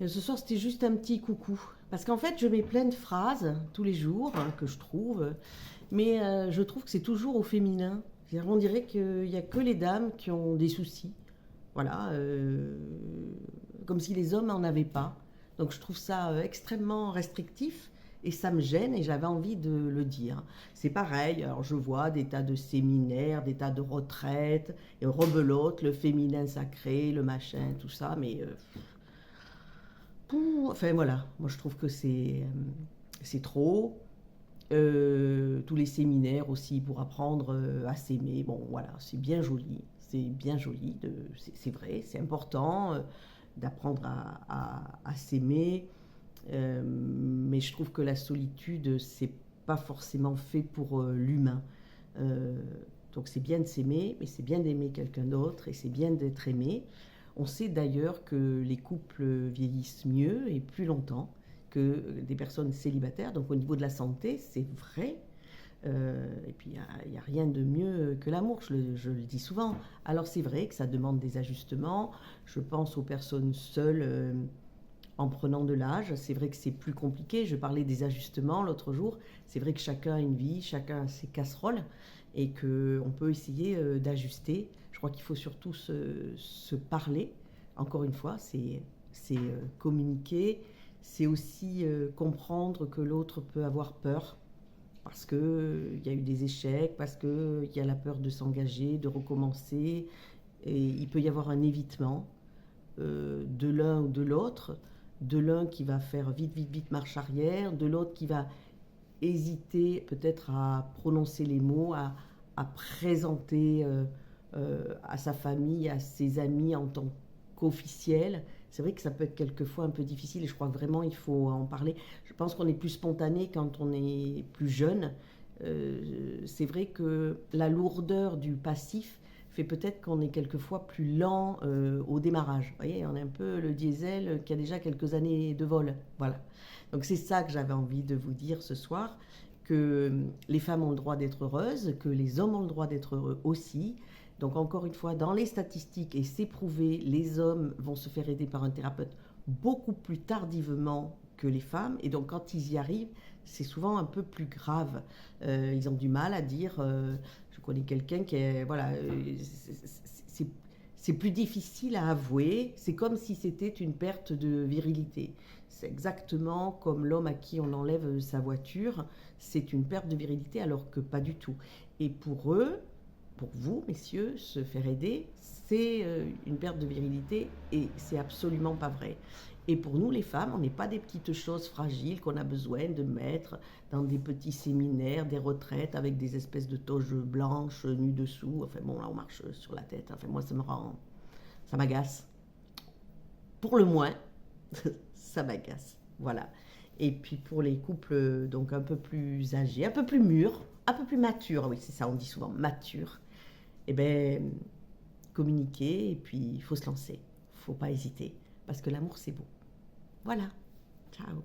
Et ce soir, c'était juste un petit coucou. Parce qu'en fait, je mets plein de phrases tous les jours que je trouve, mais je trouve que c'est toujours au féminin. C'est-à-dire, on dirait qu'il n'y a que les dames qui ont des soucis. Voilà, comme si les hommes n'en avaient pas. Donc je trouve ça extrêmement restrictif et ça me gêne et j'avais envie de le dire. C'est pareil, alors je vois des tas de séminaires, des tas de retraites, et rebelote, le féminin sacré, le machin, tout ça, mais enfin voilà, moi je trouve que c'est trop. Tous les séminaires aussi pour apprendre à s'aimer. Bon, voilà, c'est bien joli, c'est vrai, c'est important d'apprendre à s'aimer, mais je trouve que la solitude, c'est pas forcément fait pour l'humain. Euh, donc c'est bien de s'aimer, mais c'est bien d'aimer quelqu'un d'autre et c'est bien d'être aimé. On sait d'ailleurs que les couples vieillissent mieux et plus longtemps que des personnes célibataires. Donc au niveau de la santé, c'est vrai. Et puis il n'y a rien de mieux que l'amour, je le dis souvent. Alors c'est vrai que ça demande des ajustements. Je pense aux personnes seules en prenant de l'âge. C'est vrai que c'est plus compliqué. Je parlais des ajustements l'autre jour. C'est vrai que chacun a une vie, chacun a ses casseroles et qu'on peut essayer d'ajuster. Je crois qu'il faut surtout se parler. Encore une fois, c'est communiquer. C'est aussi comprendre que l'autre peut avoir peur parce qu'il y a eu des échecs, parce qu'il y a la peur de s'engager, de recommencer. Et il peut y avoir un évitement de l'un ou de l'autre, de l'un qui va faire vite, vite, vite marche arrière, de l'autre qui va hésiter peut-être à prononcer les mots, à présenter à sa famille, à ses amis en tant qu'officiel. C'est vrai que ça peut être quelquefois un peu difficile et je crois que vraiment il faut en parler. Je pense qu'on est plus spontané quand on est plus jeune. C'est vrai que la lourdeur du passif fait peut-être qu'on est quelquefois plus lent au démarrage. Vous voyez, on est un peu le diesel qui a déjà quelques années de vol. Voilà. Donc c'est ça que j'avais envie de vous dire ce soir, que les femmes ont le droit d'être heureuses, que les hommes ont le droit d'être heureux aussi. Donc encore une fois, dans les statistiques, et c'est prouvé, les hommes vont se faire aider par un thérapeute beaucoup plus tardivement que les femmes. Et donc quand ils y arrivent, c'est souvent un peu plus grave. Ils ont du mal à dire, je connais quelqu'un qui est, voilà, c'est plus difficile à avouer. C'est comme si c'était une perte de virilité. C'est exactement comme l'homme à qui on enlève sa voiture. C'est une perte de virilité alors que pas du tout. Et pour eux, pour vous, messieurs, se faire aider, c'est une perte de virilité et c'est absolument pas vrai. Et pour nous, les femmes, on n'est pas des petites choses fragiles qu'on a besoin de mettre dans des petits séminaires, des retraites avec des espèces de toges blanches nues dessous. Enfin bon, là, on marche sur la tête. Enfin, moi, ça m'agace. Pour le moins, ça m'agace. Voilà. Et puis pour les couples donc un peu plus âgés, un peu plus mûrs, un peu plus matures, oui, c'est ça, on dit souvent matures, eh ben, communiquer et puis il faut se lancer. Il ne faut pas hésiter parce que l'amour, c'est beau. Voilà. Ciao.